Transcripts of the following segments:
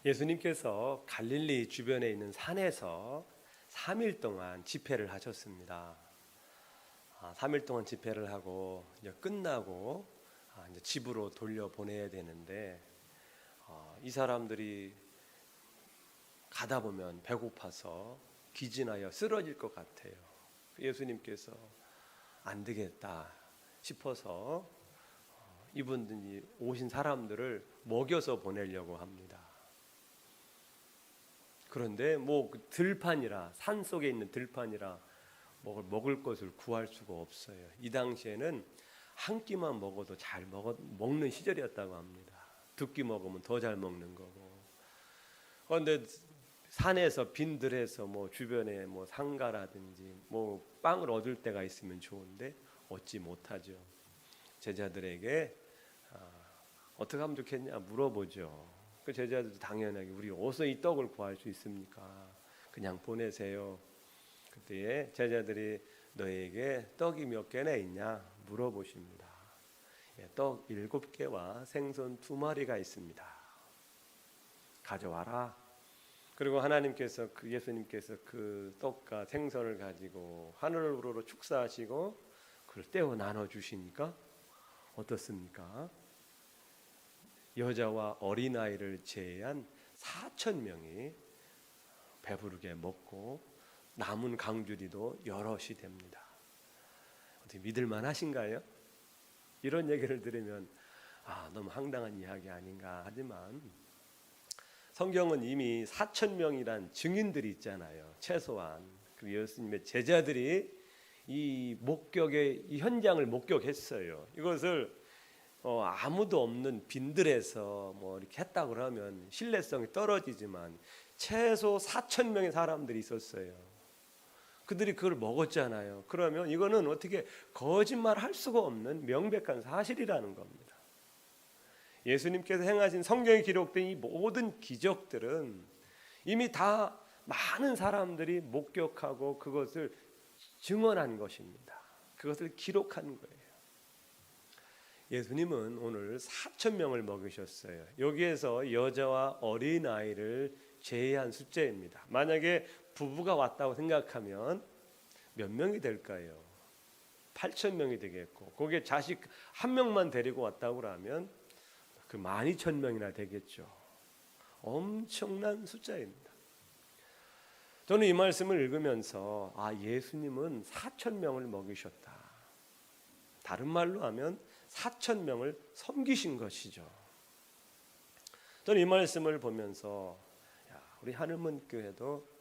예수님께서 갈릴리 주변에 있는 산에서 3일 동안 집회를 하셨습니다. 3일 동안 집회를 하고 이제 끝나고 이제 집으로 돌려보내야 되는데 이 사람들이 가다 보면 배고파서 기진하여 쓰러질 것 같아요. 예수님께서 안 되겠다 싶어서 이분들이 오신 사람들을 먹여서 보내려고 합니다. 그런데 들판이라, 산 속에 있는 들판이라 먹을 것을 구할 수가 없어요. 이 당시에는 한 끼만 먹어도 잘 먹는 시절이었다고 합니다. 두 끼 먹으면 더 잘 먹는 거고. 그런데 산에서 빈들에서 주변에 상가라든지 빵을 얻을 때가 있으면 좋은데 얻지 못하죠. 제자들에게 어떻게 하면 좋겠냐 물어보죠. 그 제자들도 당연하게 우리 어디서 이 떡을 구할 수 있습니까? 그냥 보내세요. 그때 제자들이 너에게 떡이 몇 개나 있냐 물어보십니다. 떡 7개와 생선 2마리가 있습니다. 가져와라. 그리고 예수님께서 그 떡과 생선을 가지고 하늘으로 축사하시고 그걸 떼어 나눠 주시니까 어떻습니까? 여자와 어린아이를 제외한 4,000명이 배부르게 먹고 남은 강주리도 여럿이 됩니다. 어떻게 믿을만 하신가요? 이런 얘기를 들으면 너무 황당한 이야기 아닌가 하지만 성경은 이미 4,000명이란 증인들이 있잖아요. 최소한 그 예수님의 제자들이 이 현장을 목격했어요. 이것을 아무도 없는 빈들에서 이렇게 했다고 그러면 신뢰성이 떨어지지만 최소 4,000명의 사람들이 있었어요. 그들이 그걸 먹었잖아요. 그러면 이거는 어떻게 거짓말할 수가 없는 명백한 사실이라는 겁니다. 예수님께서 행하신 성경에 기록된 이 모든 기적들은 이미 다 많은 사람들이 목격하고 그것을 증언한 것입니다. 그것을 기록한 거예요. 예수님은 오늘 4,000명을 먹이셨어요. 여기에서 여자와 어린아이를 제외한 숫자입니다. 만약에 부부가 왔다고 생각하면 몇 명이 될까요? 8,000명이 되겠고 거기에 자식 한 명만 데리고 왔다고 하면 그 12,000명이나 되겠죠. 엄청난 숫자입니다. 저는 이 말씀을 읽으면서 예수님은 4,000명을 먹이셨다. 다른 말로 하면 4,000명을 섬기신 것이죠. 저는 이 말씀을 보면서 우리 하늘문 교회도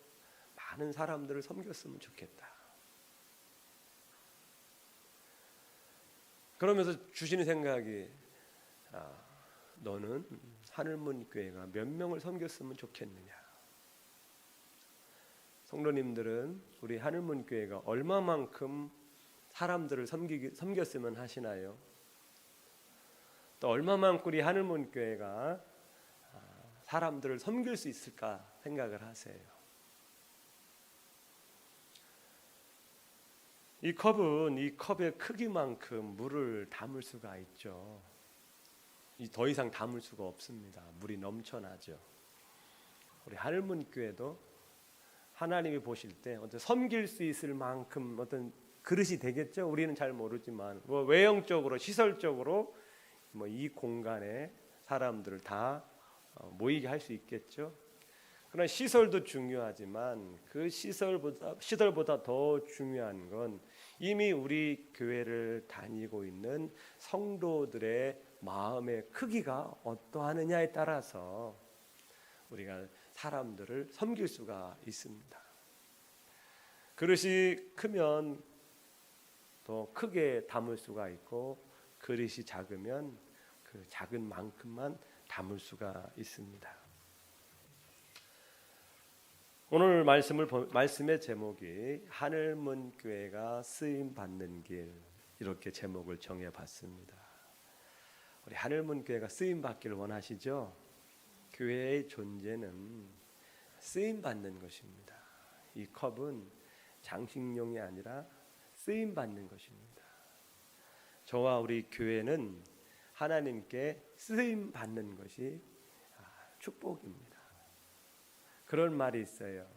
많은 사람들을 섬겼으면 좋겠다. 그러면서 주시는 생각이 너는 하늘문 교회가 몇 명을 섬겼으면 좋겠느냐. 성도님들은 우리 하늘문 교회가 얼마만큼 사람들을 섬겼으면 하시나요? 또 얼마만큼 우리 하늘문 교회가 사람들을 섬길 수 있을까 생각을 하세요. 이 컵은 이 컵의 크기만큼 물을 담을 수가 있죠. 더 이상 담을 수가 없습니다. 물이 넘쳐나죠. 우리 하늘문 교회도 하나님이 보실 때 어떤 섬길 수 있을 만큼 어떤 그릇이 되겠죠. 우리는 잘 모르지만 외형적으로 시설적으로 이 공간에 사람들을 다 모이게 할 수 있겠죠. 그러나 시설도 중요하지만 그 시설보다 더 중요한 건 이미 우리 교회를 다니고 있는 성도들의 마음의 크기가 어떠하느냐에 따라서 우리가 사람들을 섬길 수가 있습니다. 그릇이 크면 더 크게 담을 수가 있고 그릇이 작으면 그 작은 만큼만 담을 수가 있습니다. 오늘 말씀의 제목이 하늘문 교회가 쓰임 받는 길, 이렇게 제목을 정해봤습니다. 우리 하늘문 교회가 쓰임 받기를 원하시죠? 교회의 존재는 쓰임 받는 것입니다. 이 컵은 장식용이 아니라 쓰임 받는 것입니다. 저와 우리 교회는 하나님께 쓰임 받는 것이 축복입니다. 그런 말이 있어요.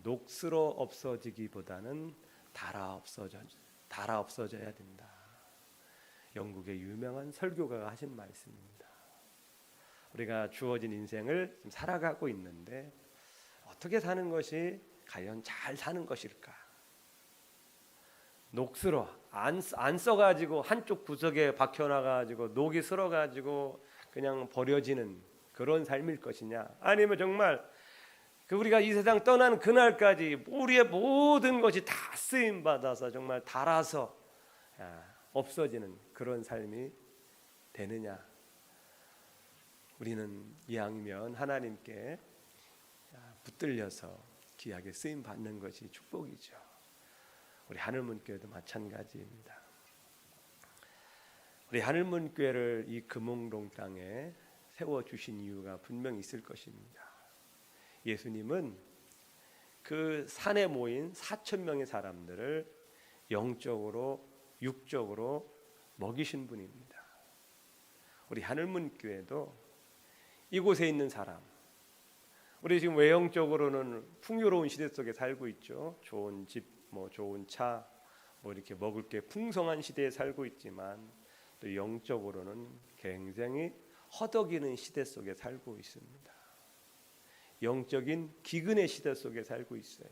녹슬어 없어지기보다는 달아 없어져야 된다. 영국의 유명한 설교가가 하신 말씀입니다. 우리가 주어진 인생을 지금 살아가고 있는데 어떻게 사는 것이 과연 잘 사는 것일까? 녹슬어 안 써가지고 한쪽 구석에 박혀나가지고 녹이 슬어가지고 그냥 버려지는 그런 삶일 것이냐? 아니면 정말 우리가 이 세상 떠나는 그날까지 우리의 모든 것이 다 쓰임 받아서 정말 달아서 없어지는 그런 삶이 되느냐? 우리는 이왕이면 하나님께 붙들려서 귀하게 쓰임 받는 것이 축복이죠. 우리 하늘문교회도 마찬가지입니다. 우리 하늘문교회를 이 금웅동 땅에 세워주신 이유가 분명히 있을 것입니다. 예수님은 그 산에 모인 4,000명의 사람들을 영적으로 육적으로 먹이신 분입니다. 우리 하늘문교회도 이곳에 있는 사람, 우리 지금 외형적으로는 풍요로운 시대 속에 살고 있죠. 좋은 집, 좋은 차, 이렇게 먹을 게 풍성한 시대에 살고 있지만 또 영적으로는 굉장히 허덕이는 시대 속에 살고 있습니다. 영적인 기근의 시대 속에 살고 있어요.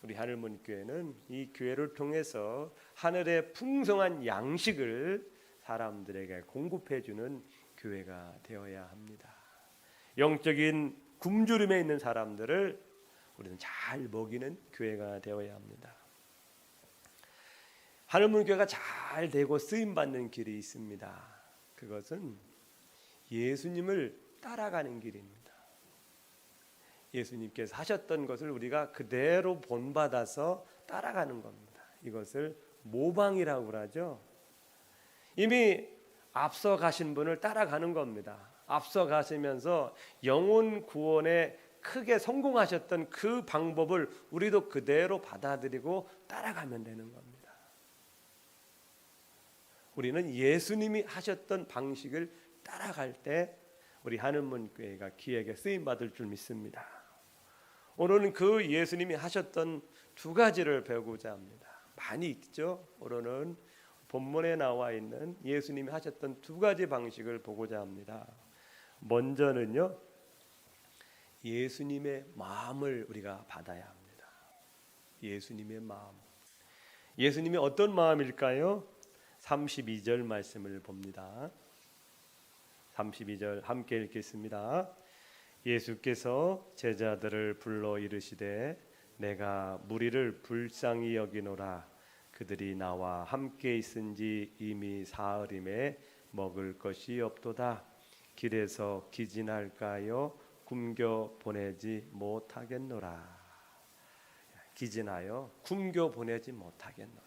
우리 하늘문교회는 이 교회를 통해서 하늘의 풍성한 양식을 사람들에게 공급해주는 교회가 되어야 합니다. 영적인 굶주림에 있는 사람들을 우리는 잘 먹이는 교회가 되어야 합니다. 하늘문교회가 잘 되고 쓰임받는 길이 있습니다. 그것은 예수님을 따라가는 길입니다. 예수님께서 하셨던 것을 우리가 그대로 본받아서 따라가는 겁니다. 이것을 모방이라고 하죠. 이미 앞서 가신 분을 따라가는 겁니다. 앞서 가시면서 영혼 구원에 크게 성공하셨던 그 방법을 우리도 그대로 받아들이고 따라가면 되는 겁니다. 우리는 예수님이 하셨던 방식을 따라갈 때 우리 하늘문교회가 기회에 쓰임받을 줄 믿습니다. 오늘은 그 예수님이 하셨던 두 가지를 배우고자 합니다. 많이 있죠. 오늘은 본문에 나와 있는 예수님이 하셨던 두 가지 방식을 보고자 합니다. 먼저는요, 예수님의 마음을 우리가 받아야 합니다. 예수님의 마음. 예수님이 어떤 마음일까요? 32절 말씀을 봅니다. 32절 함께 읽겠습니다. 예수께서 제자들을 불러 이르시되 내가 무리를 불쌍히 여기노라. 그들이 나와 함께 있은지 이미 사흘임에 먹을 것이 없도다. 길에서 기진할까요? 굶겨 보내지 못하겠노라. 기진하여 굶겨 보내지 못하겠노라.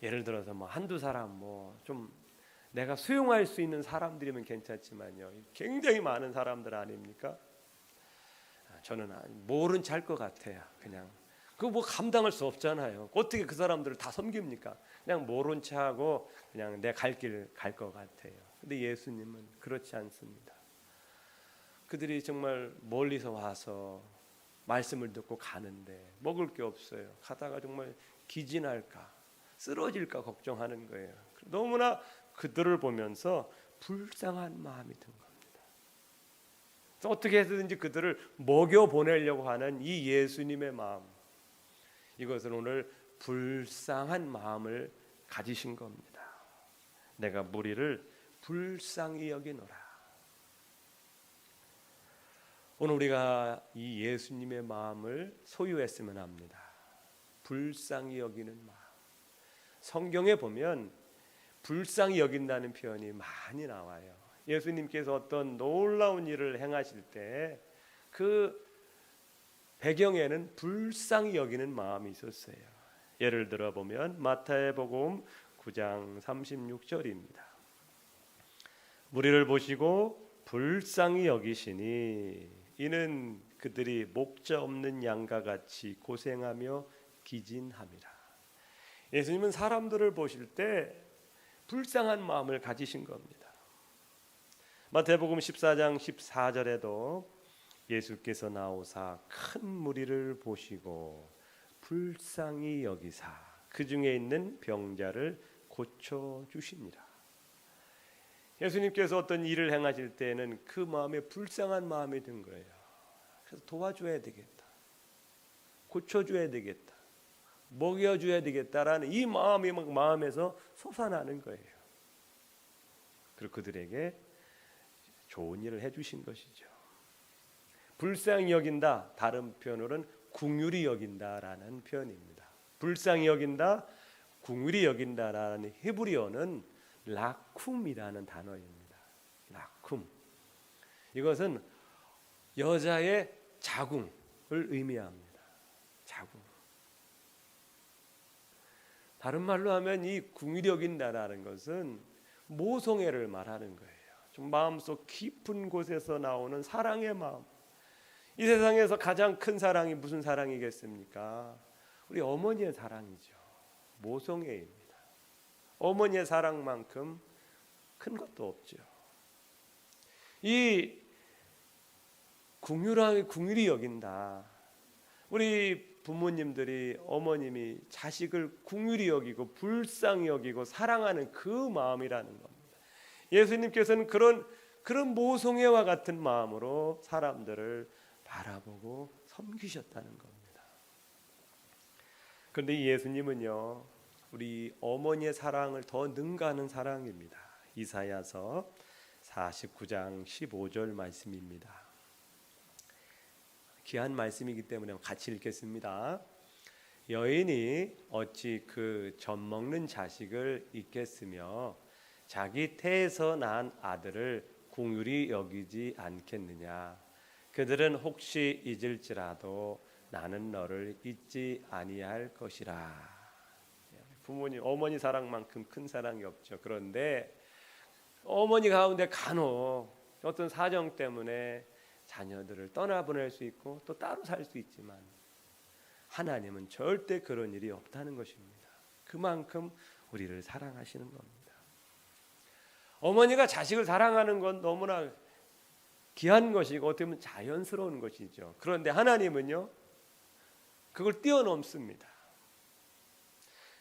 예를 들어서 한두 사람 좀 내가 수용할 수 있는 사람들이면 괜찮지만요, 굉장히 많은 사람들 아닙니까? 저는 모른 체 할 것 같아요. 그냥 그거 감당할 수 없잖아요. 어떻게 그 사람들을 다 섬깁니까? 그냥 모른 체 하고 그냥 내 갈 길 갈 것 같아요. 근데 예수님은 그렇지 않습니다. 그들이 정말 멀리서 와서 말씀을 듣고 가는데 먹을 게 없어요. 가다가 정말 기진할까, 쓰러질까 걱정하는 거예요. 너무나 그들을 보면서 불쌍한 마음이 든 겁니다. 그래서 어떻게 해서든지 그들을 먹여 보내려고 하는 이 예수님의 마음, 이것은 오늘 불쌍한 마음을 가지신 겁니다. 내가 무리를 불쌍히 여기노라. 오늘 우리가 이 예수님의 마음을 소유했으면 합니다. 불쌍히 여기는 마음. 성경에 보면 불쌍히 여긴다는 표현이 많이 나와요. 예수님께서 어떤 놀라운 일을 행하실 때 그 배경에는 불쌍히 여기는 마음이 있었어요. 예를 들어 보면 마태복음 9장 36절입니다. 무리를 보시고 불쌍히 여기시니 이는 그들이 목자 없는 양과 같이 고생하며 기진함이라. 예수님은 사람들을 보실 때 불쌍한 마음을 가지신 겁니다. 마태복음 14장 14절에도 예수께서 나오사 큰 무리를 보시고 불쌍히 여기사 그 중에 있는 병자를 고쳐 주시니라. 예수님께서 어떤 일을 행하실 때는 그 마음에 불쌍한 마음이 든 거예요. 그래서 도와줘야 되겠다, 고쳐줘야 되겠다, 먹여줘야 되겠다라는 이 마음이 막 마음에서 솟아나는 거예요. 그리고 그들에게 좋은 일을 해주신 것이죠. 불쌍히 여긴다, 다른 표현으로는 긍휼히 여긴다라는 표현입니다. 불쌍히 여긴다, 긍휼히 여긴다라는 히브리어는 라쿰이라는 단어입니다. 라쿰. 이것은 여자의 자궁을 의미합니다. 자궁. 다른 말로 하면 이 긍휼히 여긴다라는 것은 모성애를 말하는 거예요. 좀 마음속 깊은 곳에서 나오는 사랑의 마음. 이 세상에서 가장 큰 사랑이 무슨 사랑이겠습니까? 우리 어머니의 사랑이죠. 모성애입니다. 어머니의 사랑만큼 큰 것도 없죠. 이 긍휼히 여긴다. 우리 부모님들이, 어머님이 자식을 긍휼히 여기고 불쌍히 여기고 사랑하는 그 마음이라는 겁니다. 예수님께서는 그런 모성애와 같은 마음으로 사람들을 바라보고 섬기셨다는 겁니다. 그런데 이 예수님은요, 우리 어머니의 사랑을 더 능가하는 사랑입니다. 이사야서 49장 15절 말씀입니다. 귀한 말씀이기 때문에 같이 읽겠습니다. 여인이 어찌 그 젖먹는 자식을 잊겠으며 자기 태에서 난 아들을 긍휼히 여기지 않겠느냐. 그들은 혹시 잊을지라도 나는 너를 잊지 아니할 것이라. 부모님, 어머니 사랑만큼 큰 사랑이 없죠. 그런데 어머니 가운데 간혹 어떤 사정 때문에 자녀들을 떠나보낼 수 있고 또 따로 살 수 있지만 하나님은 절대 그런 일이 없다는 것입니다. 그만큼 우리를 사랑하시는 겁니다. 어머니가 자식을 사랑하는 건 너무나 귀한 것이고 어떻게 보면 자연스러운 것이죠. 그런데 하나님은요, 그걸 뛰어넘습니다.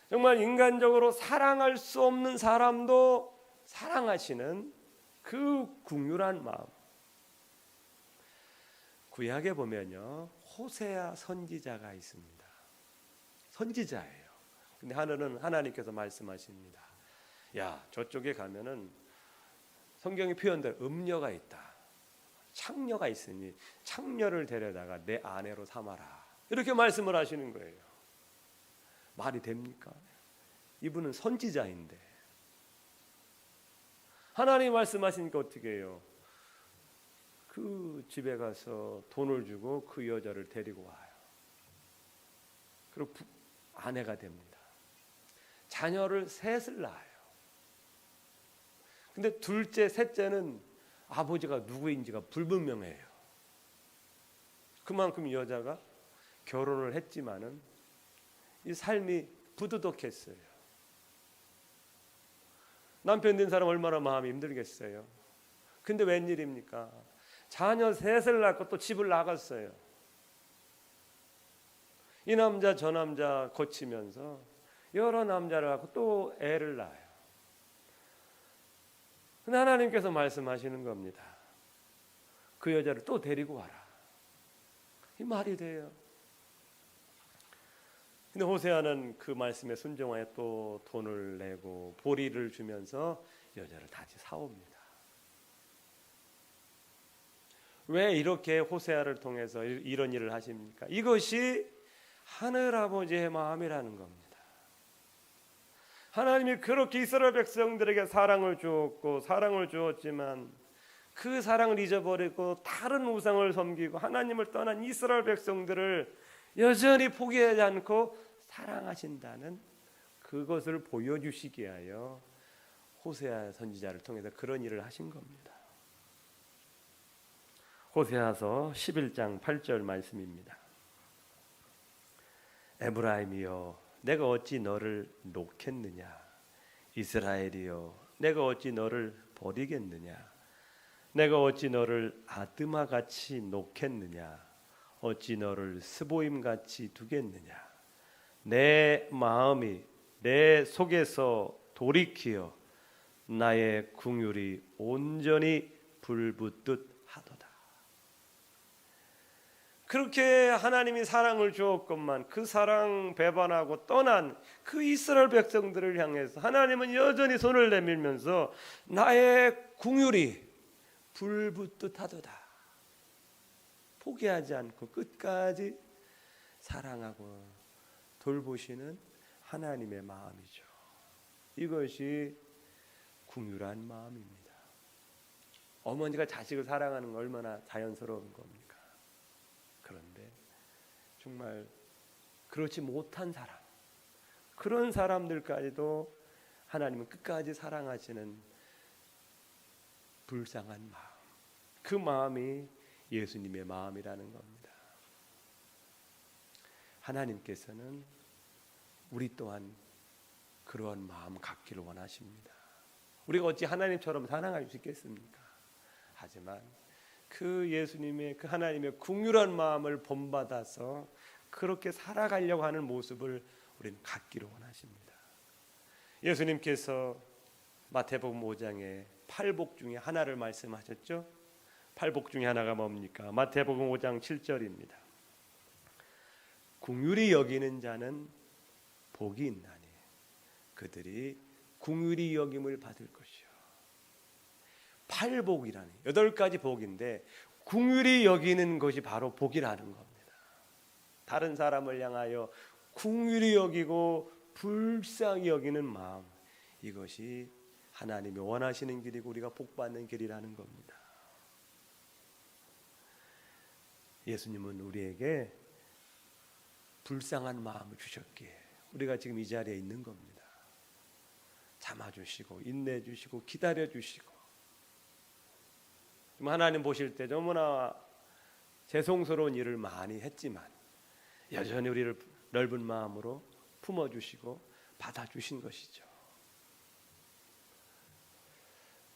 정말 인간적으로 사랑할 수 없는 사람도 사랑하시는 그 긍휼한 마음. 구약에 보면요, 호세아 선지자가 있습니다. 선지자예요. 근데 하나님께서 말씀하십니다. 야, 저쪽에 가면은 성경의 표현대로 음녀가 있다, 창녀가 있으니 창녀를 데려다가 내 아내로 삼아라. 이렇게 말씀을 하시는 거예요. 말이 됩니까? 이분은 선지자인데 하나님 말씀하시니까 어떻게 해요? 그 집에 가서 돈을 주고 그 여자를 데리고 와요. 그리고 아내가 됩니다. 자녀를 셋을 낳아요. 근데 둘째, 셋째는 아버지가 누구인지가 불분명해요. 그만큼 이 여자가 결혼을 했지만은 이 삶이 부두덕했어요. 남편 된 사람 얼마나 마음이 힘들겠어요. 근데 웬일입니까? 자녀 셋을 낳고 또 집을 나갔어요. 이 남자 저 남자 거치면서 여러 남자를 갖고 또 애를 낳아요. 근데 하나님께서 말씀하시는 겁니다. 그 여자를 또 데리고 와라. 이 말이 돼요. 근데 호세아는 그 말씀에 순종하여 또 돈을 내고 보리를 주면서 여자를 다시 사옵니다. 왜 이렇게 호세아를 통해서 이런 일을 하십니까? 이것이 하늘아버지의 마음이라는 겁니다. 하나님이 그렇게 이스라엘 백성들에게 사랑을 주었지만 그 사랑을 잊어버리고 다른 우상을 섬기고 하나님을 떠난 이스라엘 백성들을 여전히 포기하지 않고 사랑하신다는 그것을 보여주시기 위하여 호세아 선지자를 통해서 그런 일을 하신 겁니다. 호세아서 11장 8절 말씀입니다. 에브라임이여 내가 어찌 너를 놓겠느냐, 이스라엘이여 내가 어찌 너를 버리겠느냐. 내가 어찌 너를 아드마같이 놓겠느냐, 어찌 너를 스보임같이 두겠느냐. 내 마음이 내 속에서 돌이키어 나의 긍휼이 온전히 불붙듯 하도다. 그렇게 하나님이 사랑을 주었건만 그 사랑 배반하고 떠난 그 이스라엘 백성들을 향해서 하나님은 여전히 손을 내밀면서 나의 긍휼이 불붙듯 하도다. 포기하지 않고 끝까지 사랑하고 돌보시는 하나님의 마음이죠. 이것이 긍휼한 마음입니다. 어머니가 자식을 사랑하는 건 얼마나 자연스러운 겁니까? 그런데 정말 그렇지 못한 사람, 그런 사람들까지도 하나님은 끝까지 사랑하시는 불쌍한 마음, 그 마음이 예수님의 마음이라는 겁니다. 하나님께서는 우리 또한 그러한 마음 갖기를 원하십니다. 우리가 어찌 하나님처럼 사랑할 수 있겠습니까? 하지만 그 예수님의 그 하나님의 긍휼한 마음을 본받아서 그렇게 살아가려고 하는 모습을 우리는 갖기를 원하십니다. 예수님께서 마태복음 5장에 팔복 중에 하나를 말씀하셨죠. 팔복 중에 하나가 뭡니까? 마태복음 5장 7절입니다. 긍휼히 여기는 자는 복이 있나니 그들이 긍휼히 여김을 받을 것이요. 팔복이라니 8가지 복인데 긍휼히 여기는 것이 바로 복이라는 겁니다. 다른 사람을 향하여 긍휼히 여기고 불쌍히 여기는 마음, 이것이 하나님이 원하시는 길이고 우리가 복받는 길이라는 겁니다. 예수님은 우리에게 불쌍한 마음을 주셨기에 우리가 지금 이 자리에 있는 겁니다. 참아주시고 인내주시고 기다려주시고, 하나님 보실 때 너무나 죄송스러운 일을 많이 했지만 여전히 우리를 넓은 마음으로 품어주시고 받아주신 것이죠.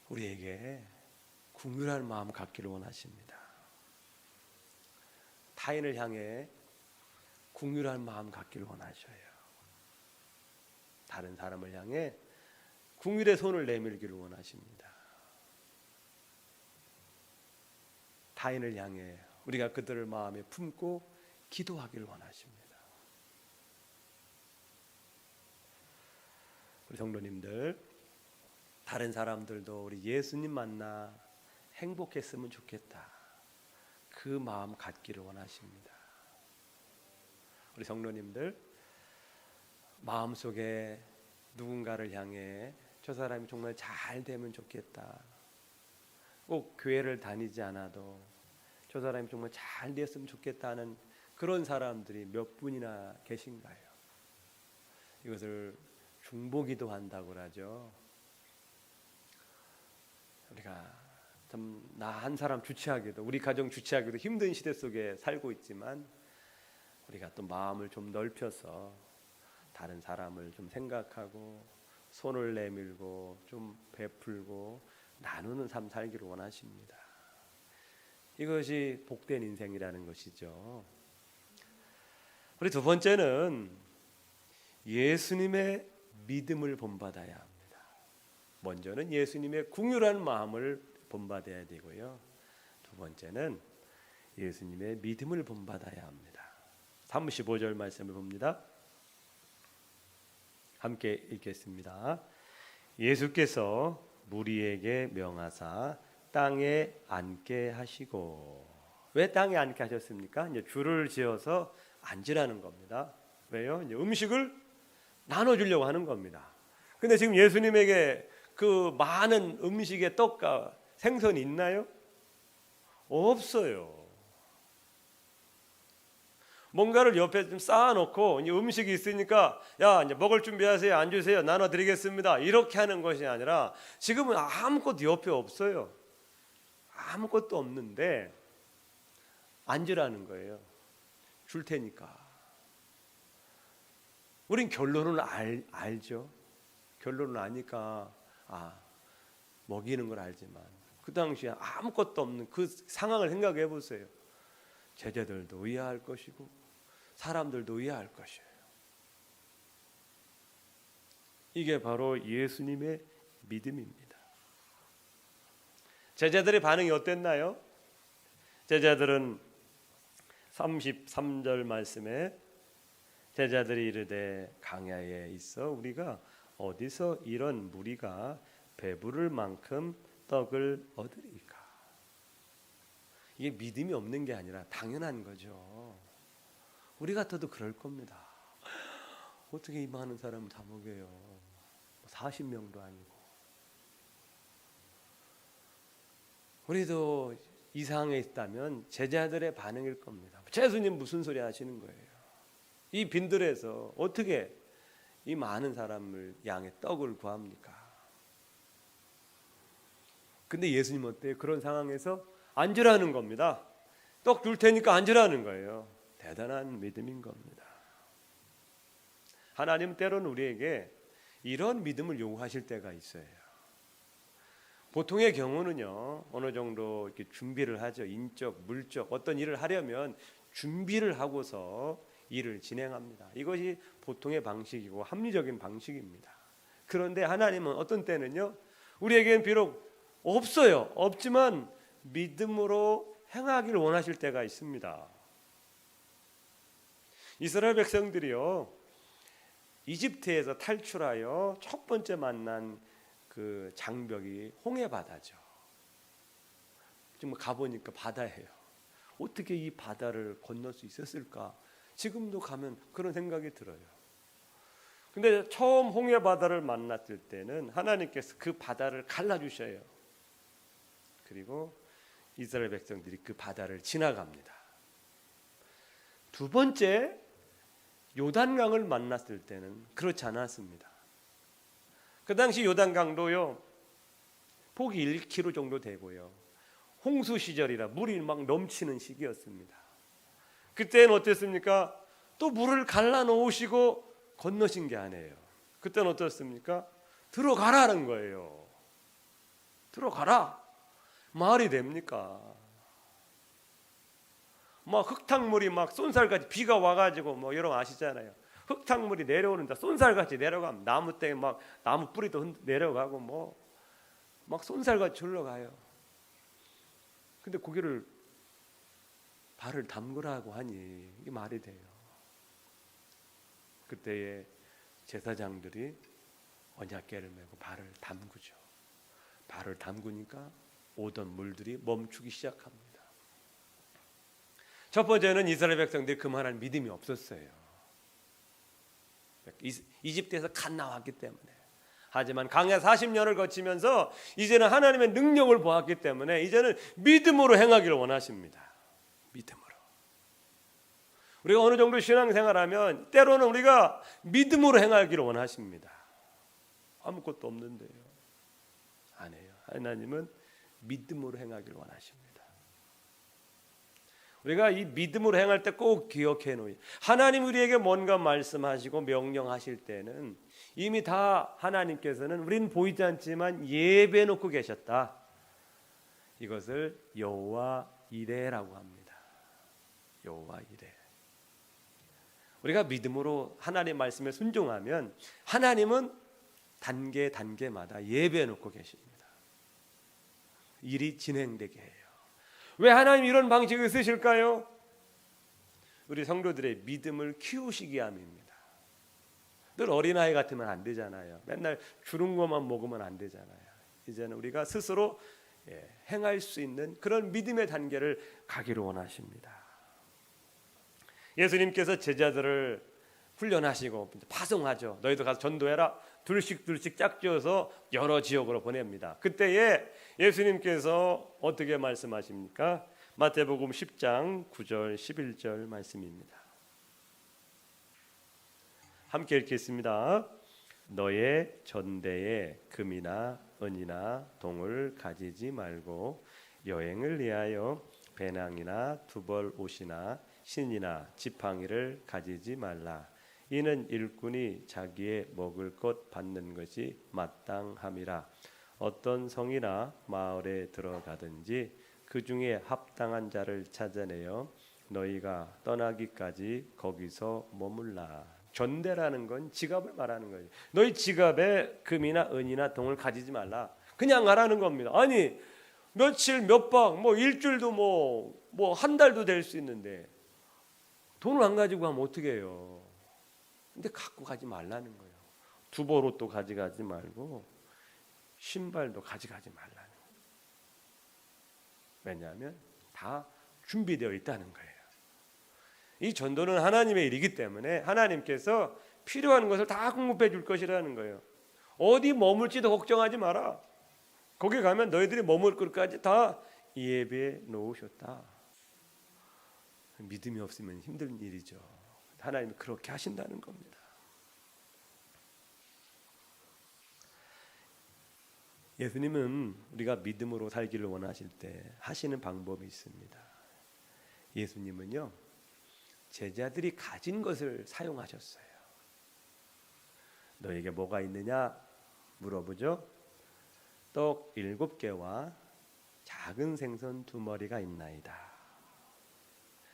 우리에게 긍휼한 마음 갖기를 원하십니다. 타인을 향해 긍휼한 마음 갖기를 원하셔요. 다른 사람을 향해 긍휼의 손을 내밀기를 원하십니다. 타인을 향해 우리가 그들을 마음에 품고 기도하기를 원하십니다. 우리 성도님들, 다른 사람들도 우리 예수님 만나 행복했으면 좋겠다, 그 마음 갖기를 원하십니다. 우리 성도님들, 마음속에 누군가를 향해 저 사람이 정말 잘 되면 좋겠다, 꼭 교회를 다니지 않아도 저 사람이 정말 잘 됐으면 좋겠다 하는 그런 사람들이 몇 분이나 계신가요? 이것을 중보기도 한다고 하죠. 우리가 참 나 한 사람 주체하기도, 우리 가정 주체하기도 힘든 시대 속에 살고 있지만 우리가 또 마음을 좀 넓혀서 다른 사람을 좀 생각하고 손을 내밀고 좀 베풀고 나누는 삶 살기를 원하십니다. 이것이 복된 인생이라는 것이죠. 우리 두 번째는 예수님의 믿음을 본받아야 합니다. 먼저는 예수님의 긍휼한 마음을 본받아야 되고요, 두 번째는 예수님의 믿음을 본받아야 합니다. 35절 말씀을 봅니다. 함께 읽겠습니다. 예수께서 무리에게 명하사 땅에 앉게 하시고. 왜 땅에 앉게 하셨습니까? 이제 줄을 지어서 앉으라는 겁니다. 왜요? 이제 음식을 나눠주려고 하는 겁니다. 근데 지금 예수님에게 그 많은 음식의 떡과 생선이 있나요? 없어요. 뭔가를 옆에 좀 쌓아놓고 이제 음식이 있으니까 야 이제 먹을 준비하세요, 앉으세요, 나눠드리겠습니다, 이렇게 하는 것이 아니라 지금은 아무것도 옆에 없어요. 아무것도 없는데 앉으라는 거예요. 줄 테니까. 우린 결론은 알죠. 결론은 아니까 먹이는 걸 알지만 그 당시에 아무것도 없는 그 상황을 생각해 보세요. 제자들도 의아할 것이고 사람들도 의아할 것이에요. 이게 바로 예수님의 믿음입니다. 제자들의 반응이 어땠나요? 제자들은 33절 말씀에 제자들이 이르되 강야에 있어 우리가 어디서 이런 무리가 배부를 만큼 떡을 얻으리까? 이게 믿음이 없는 게 아니라 당연한 거죠. 우리 같아도 그럴 겁니다. 어떻게 이 많은 사람을 다 먹여요? 40명도 아니고. 우리도 이 상황에 있다면 제자들의 반응일 겁니다. 예수님 무슨 소리 하시는 거예요? 이 빈들에서 어떻게 이 많은 사람을 양의 떡을 구합니까? 근데 예수님 어때요? 그런 상황에서 앉으라는 겁니다. 떡 줄 테니까 앉으라는 거예요. 대단한 믿음인 겁니다. 하나님은 때로는 우리에게 이런 믿음을 요구하실 때가 있어요. 보통의 경우는요, 어느 정도 이렇게 준비를 하죠. 인적, 물적 어떤 일을 하려면 준비를 하고서 일을 진행합니다. 이것이 보통의 방식이고 합리적인 방식입니다. 그런데 하나님은 어떤 때는요, 우리에게는 비록 없어요. 없지만 믿음으로 행하기를 원하실 때가 있습니다. 이스라엘 백성들이요, 이집트에서 탈출하여 첫 번째 만난 그 장벽이 홍해 바다죠. 지금 가보니까 바다예요. 어떻게 이 바다를 건널 수 있었을까? 지금도 가면 그런 생각이 들어요. 근데 처음 홍해 바다를 만났을 때는 하나님께서 그 바다를 갈라주셔요. 그리고 이스라엘 백성들이 그 바다를 지나갑니다. 두 번째 요단강을 만났을 때는 그렇지 않았습니다. 그 당시 요단강도요, 폭이 1km 정도 되고요, 홍수 시절이라 물이 막 넘치는 시기였습니다. 그때는 어땠습니까? 또 물을 갈라 놓으시고 건너신 게 아니에요. 그때는 어떻습니까? 들어가라는 거예요. 들어가라. 말이 됩니까? 막 흙탕물이 막 쏜살같이 비가 와가지고 뭐 여러분 아시잖아요. 흙탕물이 내려오는데 쏜살같이 내려가면 나무 때문에 막 나무 뿌리도 내려가고 뭐 막 쏜살같이 흘러가요. 근데 거기를 발을 담그라고 하니 이게 말이 돼요. 그때에 제사장들이 언약궤를 메고 발을 담그죠. 발을 담그니까 오던 물들이 멈추기 시작합니다. 첫 번째는 이스라엘 백성들이 그만한 믿음이 없었어요. 이집트에서 갓 나왔기 때문에. 하지만 강야 40년을 거치면서 이제는 하나님의 능력을 보았기 때문에 이제는 믿음으로 행하기를 원하십니다. 믿음으로. 우리가 어느 정도 신앙생활하면 때로는 우리가 믿음으로 행하기를 원하십니다. 아무것도 없는데요. 안 해요. 하나님은 믿음으로 행하기를 원하십니다. 우리가 이 믿음으로 행할 때 꼭 기억해 놓으세요. 하나님 우리에게 뭔가 말씀하시고 명령하실 때는 이미 다 하나님께서는 우리는 보이지 않지만 예배해 놓고 계셨다. 이것을 여호와 이레라고 합니다. 여호와 이레. 우리가 믿음으로 하나님의 말씀에 순종하면 하나님은 단계마다 예배해 놓고 계십니다. 일이 진행되게 해요. 왜 하나님 이런 방식을 쓰실까요? 우리 성도들의 믿음을 키우시기 위함입니다. 늘 어린아이 같으면 안 되잖아요. 맨날 주는 것만 먹으면 안 되잖아요. 이제는 우리가 스스로 행할 수 있는 그런 믿음의 단계를 가기를 원하십니다. 예수님께서 제자들을 훈련하시고 파송하죠. 너희도 가서 전도해라. 둘씩 짝지어서 여러 지역으로 보냅니다. 그때에 예수님께서 어떻게 말씀하십니까? 마태복음 10장 9절 11절 말씀입니다. 함께 읽겠습니다. 너의 전대에 금이나 은이나 동을 가지지 말고 여행을 위하여 배낭이나 두벌 옷이나 신이나 지팡이를 가지지 말라. 이는 일꾼이 자기의 먹을 것 받는 것이 마땅함이라. 어떤 성이나 마을에 들어가든지 그 중에 합당한 자를 찾아내어 너희가 떠나기까지 거기서 머물라. 전대라는 건 지갑을 말하는 거예요. 너희 지갑에 금이나 은이나 동을 가지지 말라. 그냥 가라는 겁니다. 아니 며칠 몇 박 뭐 일주일도 뭐 한 달도 될 수 있는데 돈을 안 가지고 가면 어떻게 해요? 근데 갖고 가지 말라는 거예요. 두보로또 가져가지 말고 신발도 가져가지 말라는 거예요. 왜냐하면 다 준비되어 있다는 거예요. 이 전도는 하나님의 일이기 때문에 하나님께서 필요한 것을 다 공급해 줄 것이라는 거예요. 어디 머물지도 걱정하지 마라. 거기 가면 너희들이 머물 것까지 다 예배해 놓으셨다. 믿음이 없으면 힘든 일이죠. 하나님이 그렇게 하신다는 겁니다. 예수님은 우리가 믿음으로 살기를 원하실 때 하시는 방법이 있습니다. 예수님은요, 제자들이 가진 것을 사용하셨어요. 너에게 뭐가 있느냐 물어보죠. 떡 7개와 작은 생선 2마리가 있나이다.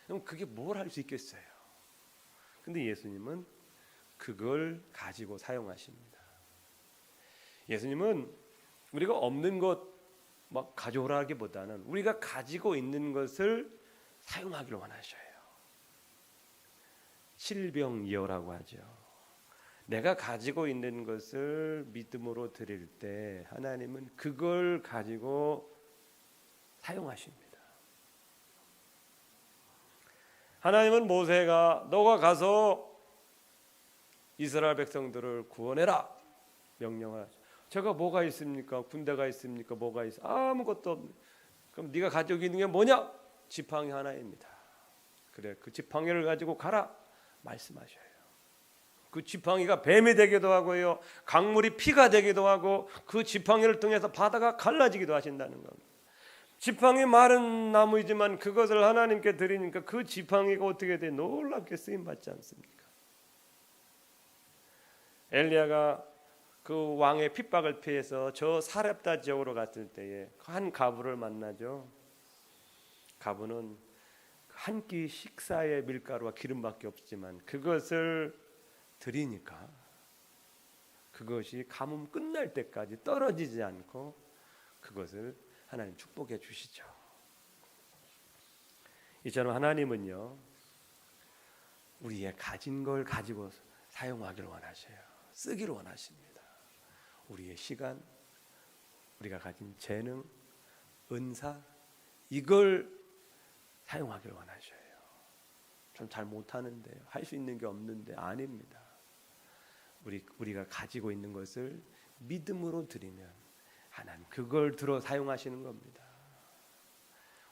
그럼 그게 뭘 할 수 있겠어요? 근데 예수님은 그걸 가지고 사용하십니다. 예수님은 우리가 없는 것 막 가져오라기보다는 우리가 가지고 있는 것을 사용하기를 원하셔요. 실병이어라고 하죠. 내가 가지고 있는 것을 믿음으로 드릴 때 하나님은 그걸 가지고 사용하십니다. 하나님은 모세가 너가 가서 이스라엘 백성들을 구원해라 명령을 하죠. 제가 뭐가 있습니까? 군대가 있습니까? 뭐가 있어? 아무것도 없네. 그럼 네가 가지고 있는 게 뭐냐? 지팡이 하나입니다. 그래, 그 지팡이를 가지고 가라 말씀하셔요. 그 지팡이가 뱀이 되기도 하고요, 강물이 피가 되기도 하고, 그 지팡이를 통해서 바다가 갈라지기도 하신다는 겁니다. 지팡이 마른 나무이지만 그것을 하나님께 드리니까 그 지팡이가 어떻게 돼? 놀랍게 쓰임 받지 않습니까? 엘리야가 그 왕의 핍박을 피해서 저 사렙다 지역으로 갔을 때에 한 가부를 만나죠. 가부는 한 끼 식사의 밀가루와 기름밖에 없지만 그것을 드리니까 그것이 가뭄 끝날 때까지 떨어지지 않고 그것을 하나님 축복해 주시죠. 이처럼 하나님은요, 우리의 가진 걸 가지고 사용하기를 원하셔요. 쓰기를 원하십니다. 우리의 시간, 우리가 가진 재능, 은사, 이걸 사용하기를 원하셔요. 좀 잘 못하는데, 할 수 있는 게 없는데, 아닙니다. 우리가 가지고 있는 것을 믿음으로 드리면 하나님 그걸 들어 사용하시는 겁니다.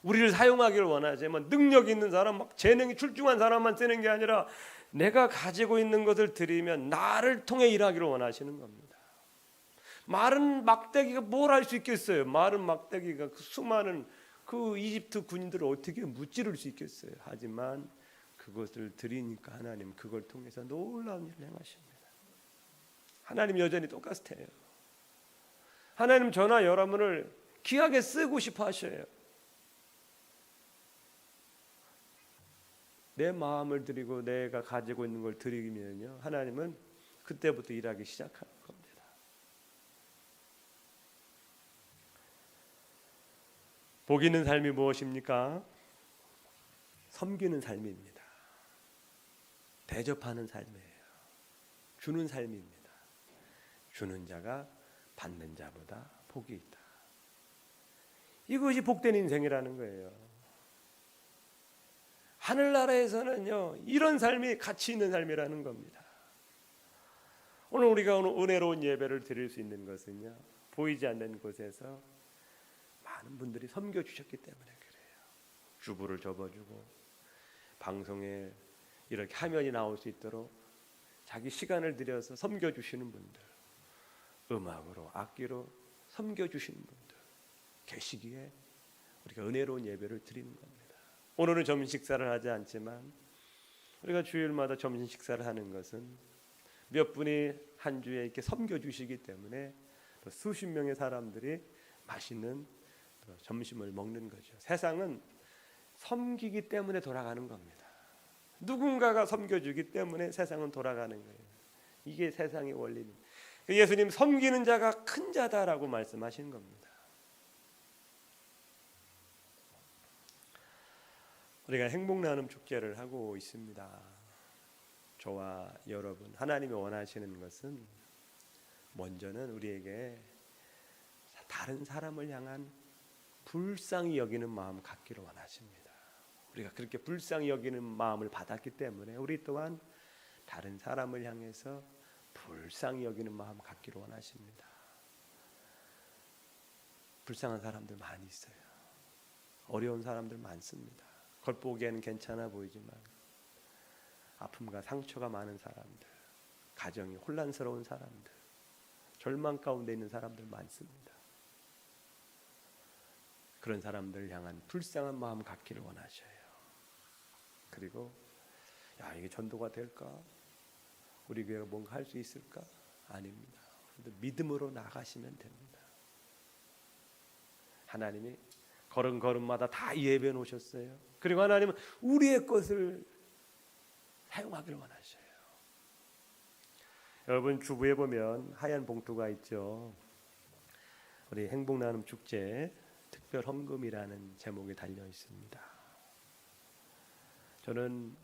우리를 사용하기를 원하지만 능력 있는 사람, 막 재능이 출중한 사람만 쓰는 게 아니라 내가 가지고 있는 것을 드리면 나를 통해 일하기를 원하시는 겁니다. 마른 막대기가 뭘 할 수 있겠어요? 마른 막대기가 그 수많은 그 이집트 군인들을 어떻게 무찌를 수 있겠어요? 하지만 그것을 드리니까 하나님 그걸 통해서 놀라운 일을 행하십니다. 하나님 여전히 똑같아요. 하나님 저나 여러분을 귀하게 쓰고 싶어 하셔요. 내 마음을 드리고 내가 가지고 있는 걸 드리면요, 하나님은 그때부터 일하기 시작하는 겁니다. 복 있는 삶이 무엇입니까? 섬기는 삶입니다. 대접하는 삶이에요. 주는 삶입니다. 주는 자가 받는 자보다 복이 있다. 이것이 복된 인생이라는 거예요. 하늘나라에서는요, 이런 삶이 가치 있는 삶이라는 겁니다. 오늘 우리가 은혜로운 예배를 드릴 수 있는 것은요, 보이지 않는 곳에서 많은 분들이 섬겨주셨기 때문에 그래요. 주부를 접어주고 방송에 이렇게 화면이 나올 수 있도록 자기 시간을 들여서 섬겨주시는 분들, 음악으로 악기로 섬겨주시는 분들 계시기에 우리가 은혜로운 예배를 드리는 겁니다. 오늘은 점심 식사를 하지 않지만 우리가 주일마다 점심 식사를 하는 것은 몇 분이 한 주에 이렇게 섬겨주시기 때문에 또 수십 명의 사람들이 맛있는 또 점심을 먹는 거죠. 세상은 섬기기 때문에 돌아가는 겁니다. 누군가가 섬겨주기 때문에 세상은 돌아가는 거예요. 이게 세상의 원리입니다. 예수님 섬기는 자가 큰 자다라고 말씀하시는 겁니다. 우리가 행복나눔 축제를 하고 있습니다. 저와 여러분, 하나님이 원하시는 것은 먼저는 우리에게 다른 사람을 향한 불쌍히 여기는 마음 갖기를 원하십니다. 우리가 그렇게 불쌍히 여기는 마음을 받았기 때문에 우리 또한 다른 사람을 향해서 불쌍히 여기는 마음 갖기를 원하십니다. 불쌍한 사람들 많이 있어요. 어려운 사람들 많습니다. 겉보기에는 괜찮아 보이지만 아픔과 상처가 많은 사람들, 가정이 혼란스러운 사람들, 절망 가운데 있는 사람들 많습니다. 그런 사람들 향한 불쌍한 마음 갖기를 원하셔요. 그리고 야, 이게 전도가 될까? 우리 교회가 뭔가 할 수 있을까? 아닙니다. 믿음으로 나가시면 됩니다. 하나님이 걸음걸음마다 다 예배해 놓으셨어요. 그리고 하나님은 우리의 것을 사용하기를 원하셔요. 여러분 주부에 보면 하얀 봉투가 있죠. 우리 행복나눔 축제 특별 헌금이라는 제목이 달려 있습니다. 저는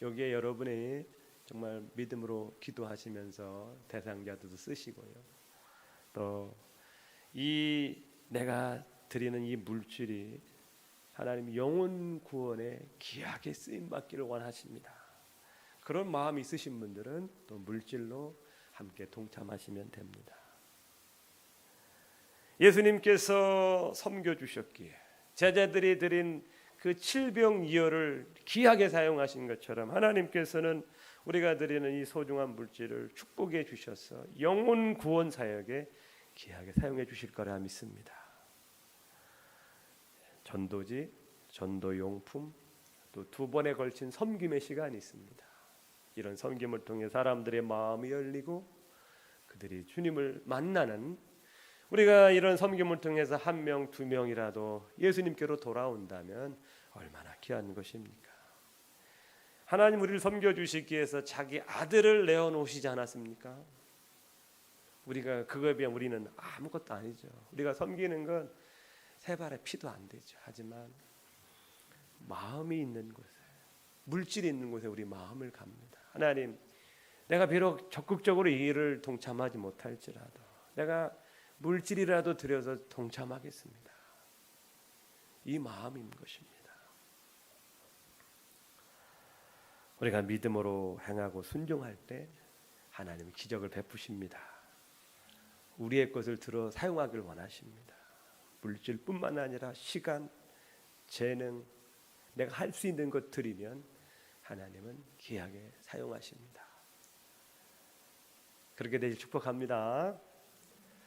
여기에 여러분이 정말 믿음으로 기도하시면서 대상자들도 쓰시고요. 또 이 내가 드리는 이 물질이 하나님 영혼 구원에 귀하게 쓰임 받기를 원하십니다. 그런 마음이 있으신 분들은 또 물질로 함께 동참하시면 됩니다. 예수님께서 섬겨 주셨기에 제자들이 드린 그 칠병이어를 귀하게 사용하신 것처럼 하나님께서는 우리가 드리는 이 소중한 물질을 축복해 주셔서 영혼 구원 사역에 귀하게 사용해 주실 거라 믿습니다. 전도지, 전도용품, 또 두 번에 걸친 섬김의 시간이 있습니다. 이런 섬김을 통해 사람들의 마음이 열리고 그들이 주님을 만나는, 우리가 이런 섬김을 통해서 한 명, 두 명이라도 예수님께로 돌아온다면 얼마나 귀한 것입니까? 하나님 우리를 섬겨주시기 위해서 자기 아들을 내어놓으시지 않았습니까? 우리가 그거에 비하면 우리는 아무것도 아니죠. 우리가 섬기는 건 세 발의 피도 안 되죠. 하지만 마음이 있는 곳에, 물질이 있는 곳에 우리 마음을 갑니다. 하나님, 내가 비록 적극적으로 이 일을 동참하지 못할지라도 내가 물질이라도 드려서 동참하겠습니다. 이 마음인 것입니다. 우리가 믿음으로 행하고 순종할 때 하나님은 기적을 베푸십니다. 우리의 것을 들어 사용하기를 원하십니다. 물질뿐만 아니라 시간, 재능, 내가 할 수 있는 것 드리면 하나님은 귀하게 사용하십니다. 그렇게 되길 축복합니다.